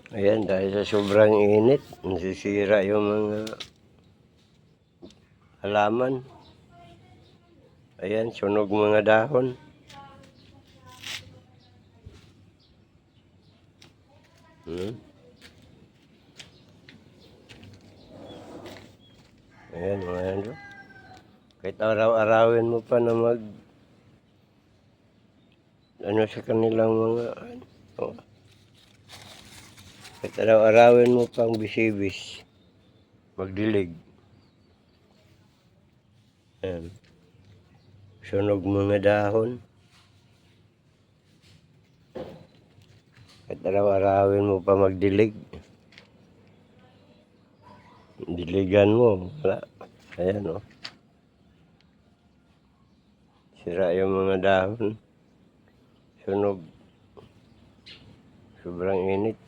Ayan, dahil sa sobrang init, nasisira yung mga halaman. Ayan, sunog mga dahon. Ayan, mga ano. Kahit araw-arawin mo pa na ano sa kanilang mga oh, kahit araw-arawin mo pang bisibis, magdilig. Ayan, sunog mga dahon. Kahit araw-arawin mo pa magdilig, diligan mo, wala. Ayan o. Sira yung mga dahon. Sunog. Sobrang init.